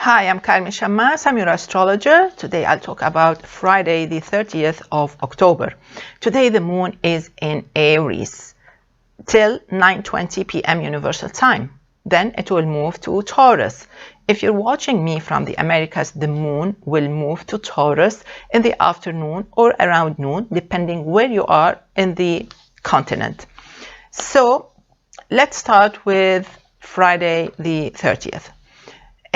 Hi, I'm Carmen Chammas. I'm your astrologer. Today I'll talk about Friday, the 30th of October. Today the moon is in Aries till 9:20 p.m. Universal Time. Then it will move to Taurus. If you're watching me from the Americas, the moon will move to Taurus in the afternoon or around noon, depending where you are in the continent. So let's start with Friday the 30th.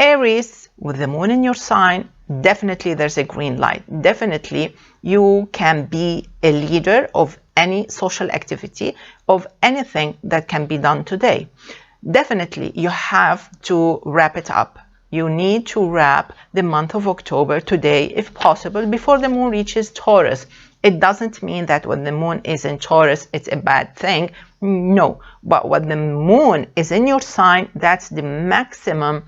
Aries, with the moon in your sign, definitely there's a green light. Definitely you can be a leader of any social activity, of anything that can be done today. Definitely you have to wrap it up. You need to wrap the month of October today, if possible, before the moon reaches Taurus. It doesn't mean that when the moon is in Taurus, it's a bad thing. No, but when the moon is in your sign, that's the maximum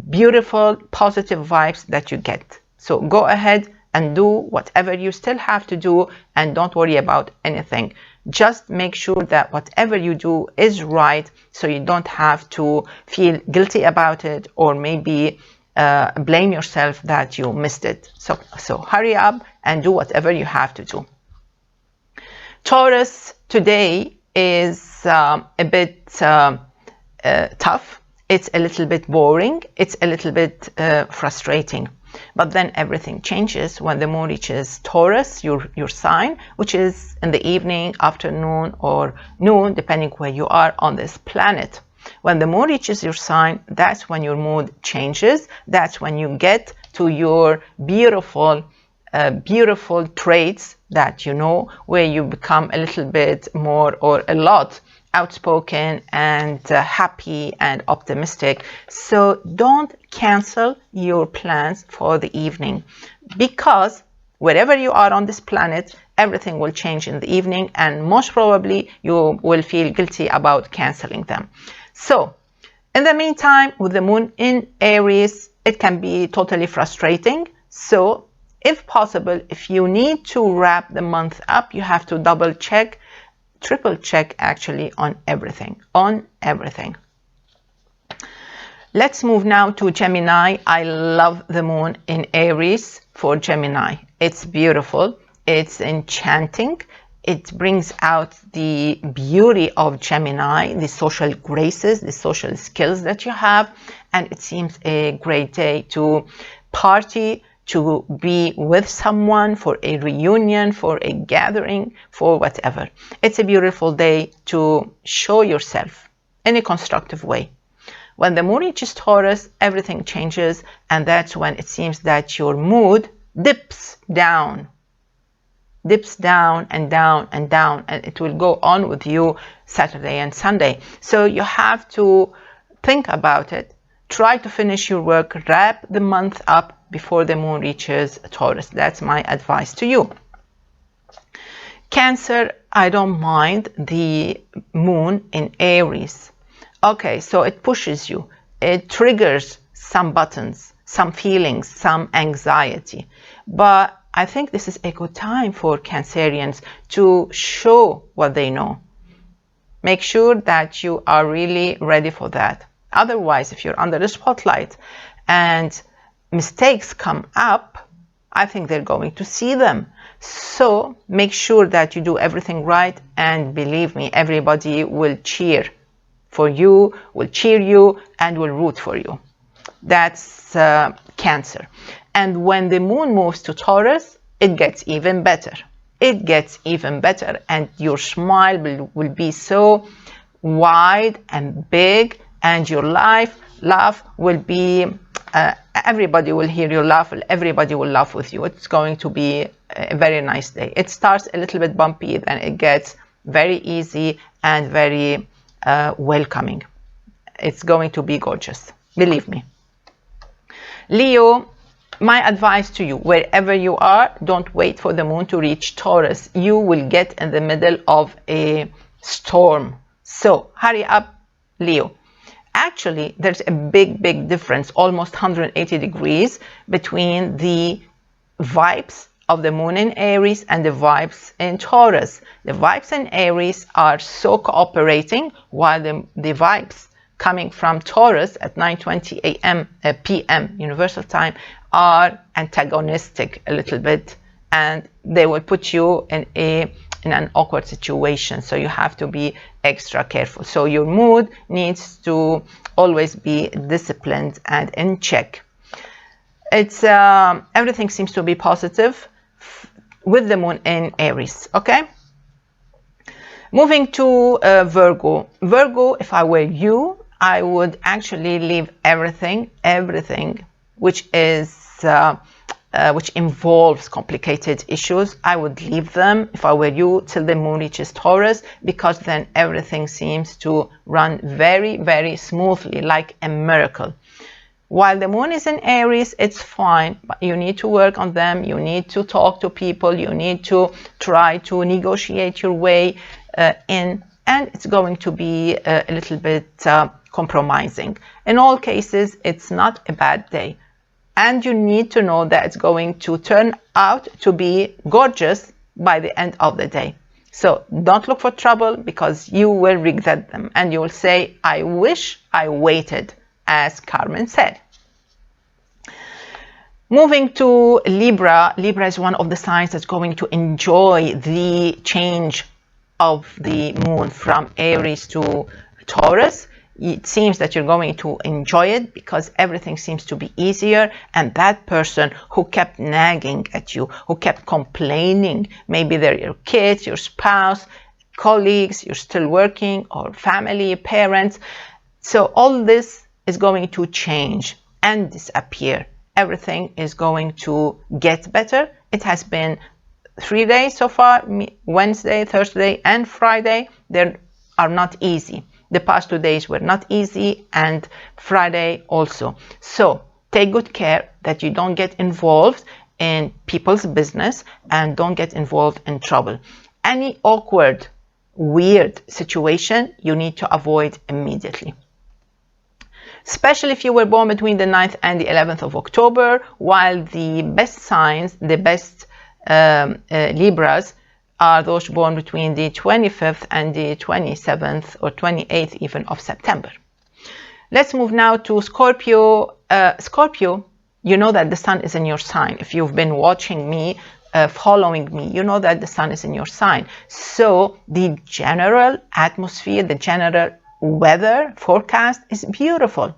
beautiful positive vibes that you get. So go ahead and do whatever you still have to do and don't worry about anything. Just make sure that whatever you do is right, so you don't have to feel guilty about it or maybe blame yourself that you missed it. So hurry up and do whatever you have to do. Taurus today is a bit tough. It's a little bit boring. It's a little bit frustrating. But then everything changes when the moon reaches Taurus, your sign, which is in the evening, afternoon, or noon, depending where you are on this planet. When the moon reaches your sign, that's when your mood changes. That's when you get to your beautiful traits that you know, where you become a little bit more or a lot outspoken and happy and optimistic. So don't cancel your plans for the evening, because wherever you are on this planet, everything will change in the evening, and most probably you will feel guilty about canceling them. So in the meantime, with the moon in Aries, it can be totally frustrating. So if possible, if you need to wrap the month up, you have to double check, triple check actually on everything. Let's move now to Gemini. I love the moon in Aries for Gemini. It's beautiful. It's enchanting. It brings out the beauty of Gemini, the social graces, the social skills that you have. And it seems a great day to party, to be with someone, for a reunion, for a gathering, for whatever. It's a beautiful day to show yourself in a constructive way. When the moon reaches Taurus, everything changes, and that's when it seems that your mood dips down and down and down, and it will go on with you Saturday and Sunday. So you have to think about it. Try to finish your work, wrap the month up before the moon reaches Taurus. That's my advice to you. Cancer, I don't mind the moon in Aries. Okay, so it pushes you. It triggers some buttons, some feelings, some anxiety. But I think this is a good time for Cancerians to show what they know. Make sure that you are really ready for that. Otherwise, if you're under the spotlight and mistakes come up, I think they're going to see them. So make sure that you do everything right, and believe me, everybody will cheer for you, will cheer you, and will root for you. That's Cancer. And when the moon moves to Taurus, it gets even better. It gets even better, and your smile will be so wide and big, and your laugh will be, everybody will hear you laugh, everybody will laugh with you. It's going to be a very nice day. It starts a little bit bumpy, then it gets very easy and very welcoming. It's going to be gorgeous, believe me. Leo, my advice to you, wherever you are, don't wait for the moon to reach Taurus. You will get in the middle of a storm. So hurry up, Leo. Actually, there's a big difference, almost 180 degrees, between the vibes of the moon in Aries and the vibes in Taurus. The vibes in Aries are so cooperating, while the vibes coming from Taurus at 9:20 a.m. p.m. Universal Time are antagonistic a little bit, and they will put you in an awkward situation. So you have to be extra careful. So your mood needs to always be disciplined and in check. It's everything seems to be positive with the moon in Aries. Okay. Moving to Virgo. Virgo, if I were you, I would actually leave everything which is which involves complicated issues. I would leave them, if I were you, till the moon reaches Taurus, because then everything seems to run very, very smoothly, like a miracle. While the moon is in Aries, it's fine, but you need to work on them. You need to talk to people. You need to try to negotiate your way in, and it's going to be a little bit compromising. In all cases, it's not a bad day. And you need to know that it's going to turn out to be gorgeous by the end of the day. So don't look for trouble, because you will regret them. And you will say, I wish I waited, as Carmen said. Moving to Libra. Libra is one of the signs that's going to enjoy the change of the moon from Aries to Taurus. It seems that you're going to enjoy it because everything seems to be easier, and that person who kept nagging at you, who kept complaining, maybe they're your kids, your spouse, colleagues, you're still working, or family, parents. So all this is going to change and disappear. Everything is going to get better. It has been 3 days so far, Wednesday, Thursday, and Friday. They are not easy. The past 2 days were not easy, and Friday also. So take good care that you don't get involved in people's business and don't get involved in trouble. Any awkward, weird situation you need to avoid immediately. Especially if you were born between the 9th and the 11th of October, while the best signs, the best Libras, are those born between the 25th and the 27th or 28th even of September. Let's move now to Scorpio. Scorpio, you know that the sun is in your sign. If you've been watching me, following me, you know that the sun is in your sign. So the general atmosphere, the general weather forecast is beautiful.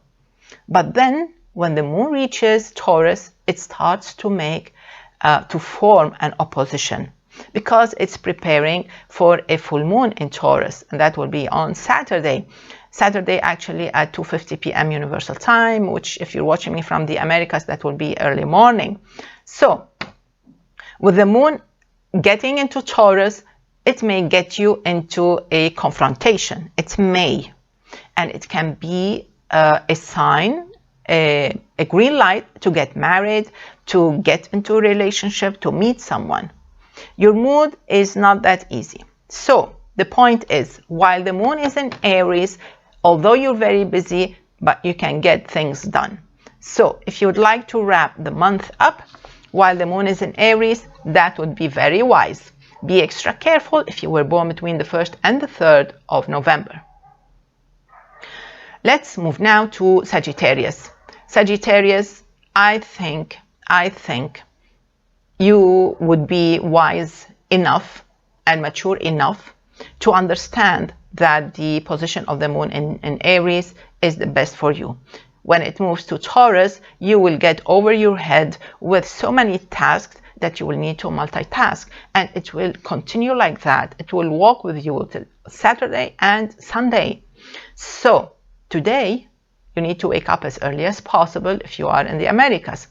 But then when the moon reaches Taurus, it starts to form an opposition, because it's preparing for a full moon in Taurus, and that will be on Saturday. Saturday actually at 2:50 p.m. Universal Time, which if you're watching me from the Americas, that will be early morning. So with the moon getting into Taurus, it may get you into a confrontation. It may, and it can be a sign, a green light to get married, to get into a relationship, to meet someone. Your mood is not that easy. So the point is, while the moon is in Aries, although you're very busy, but you can get things done. So if you would like to wrap the month up while the moon is in Aries, that would be very wise. Be extra careful if you were born between the 1st and the 3rd of November. Let's move now to Sagittarius. Sagittarius, I think you would be wise enough and mature enough to understand that the position of the moon in Aries is the best for you. When it moves to Taurus, you will get over your head with so many tasks that you will need to multitask, and it will continue like that. It will walk with you till Saturday and Sunday. So today, you need to wake up as early as possible if you are in the Americas.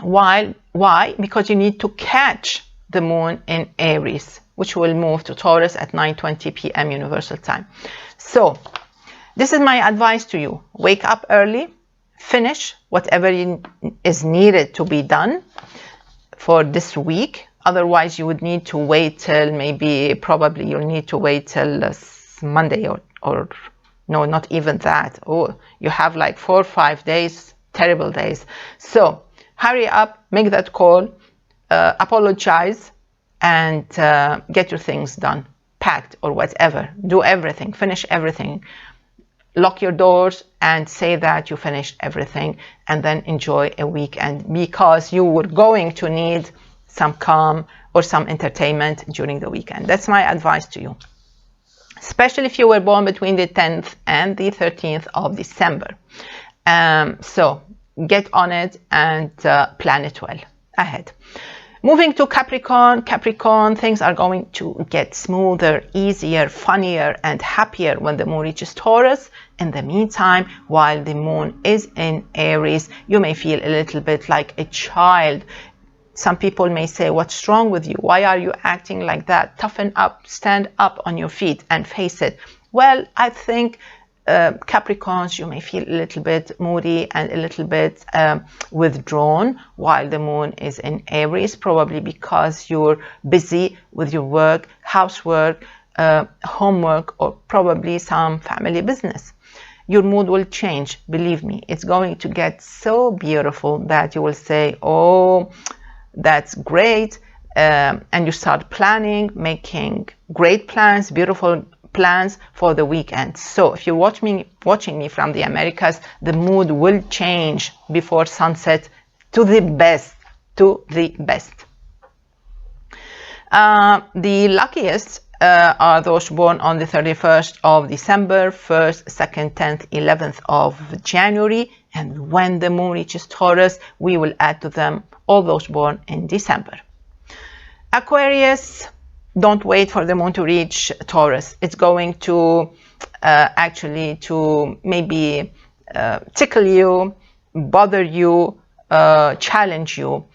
Why? Because you need to catch the moon in Aries, which will move to Taurus at 9:20 p.m. Universal Time. So this is my advice to you. Wake up early, finish whatever is needed to be done for this week. Otherwise, you would need to wait till probably you'll need to wait till Monday or no, not even that. Oh, you have like 4 or 5 days, terrible days. So hurry up, make that call, apologize, and get your things done. packed or whatever. Do everything, finish everything. Lock your doors and say that you finished everything, and then enjoy a weekend, because you were going to need some calm or some entertainment during the weekend. That's my advice to you, especially if you were born between the 10th and the 13th of December. So get on it and plan it well ahead. Moving to Capricorn. Capricorn, things are going to get smoother, easier, funnier, and happier when the moon reaches Taurus. In the meantime, while the moon is in Aries, you may feel a little bit like a child. Some people may say, what's wrong with you? Why are you acting like that? Toughen up, stand up on your feet and face it. Well, I think Capricorns, you may feel a little bit moody and a little bit withdrawn while the moon is in Aries, probably because you're busy with your work, housework, homework, or probably some family business. Your mood will change, believe me. It's going to get so beautiful that you will say, oh, that's great. And you start planning, making great plans, beautiful plans for the weekend. So if you're watching me from the Americas, the mood will change before sunset to the best, The luckiest are those born on the 31st of December, 1st, 2nd, 10th, 11th of January. And when the moon reaches Taurus, we will add to them all those born in December. Aquarius, don't wait for the moon to reach Taurus. It's going to actually to maybe tickle you, bother you, challenge you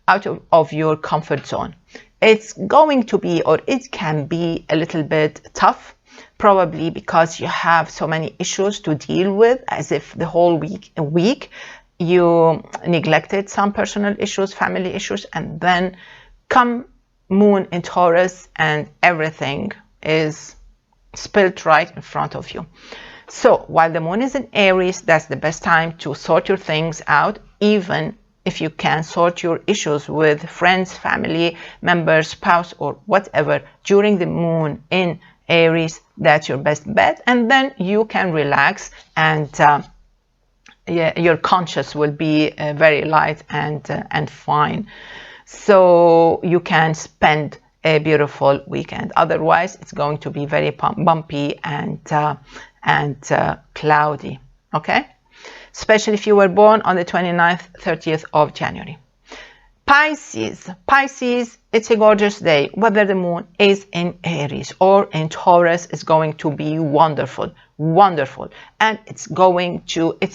out of your comfort zone. It's going to be, or it can be, a little bit tough, probably because you have so many issues to deal with, as if the whole week you neglected some personal issues, family issues, and then come moon in Taurus and everything is spilled right in front of you. So while the moon is in Aries, that's the best time to sort your things out, even if you can sort your issues with friends, family members, spouse, or whatever during the moon in Aries. That's your best bet, and then you can relax, and your conscience will be very light and fine. So you can spend a beautiful weekend. Otherwise, it's going to be very bumpy and cloudy, okay? Especially if you were born on the 29th, 30th of January. Pisces, it's a gorgeous day. Whether the moon is in Aries or in Taurus, is going to be wonderful. And it's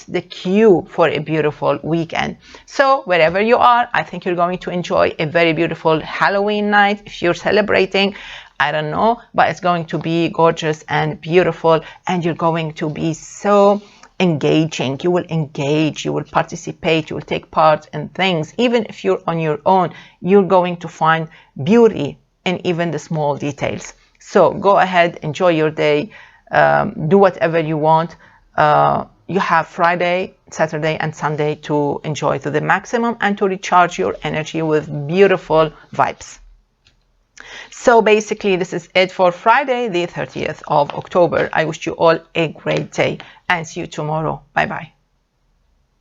the cue for a beautiful weekend. So wherever you are, I think you're going to enjoy a very beautiful Halloween night. If you're celebrating, I don't know, but it's going to be gorgeous and beautiful, and you're going to be so engaging. You will engage, you will participate, you will take part in things. Even if you're on your own, you're going to find beauty in even the small details. So go ahead, enjoy your day, do whatever you want. You have Friday, Saturday, and Sunday to enjoy to the maximum and to recharge your energy with beautiful vibes. So basically, this is it for Friday, the 30th of October. I wish you all a great day and see you tomorrow. Bye-bye.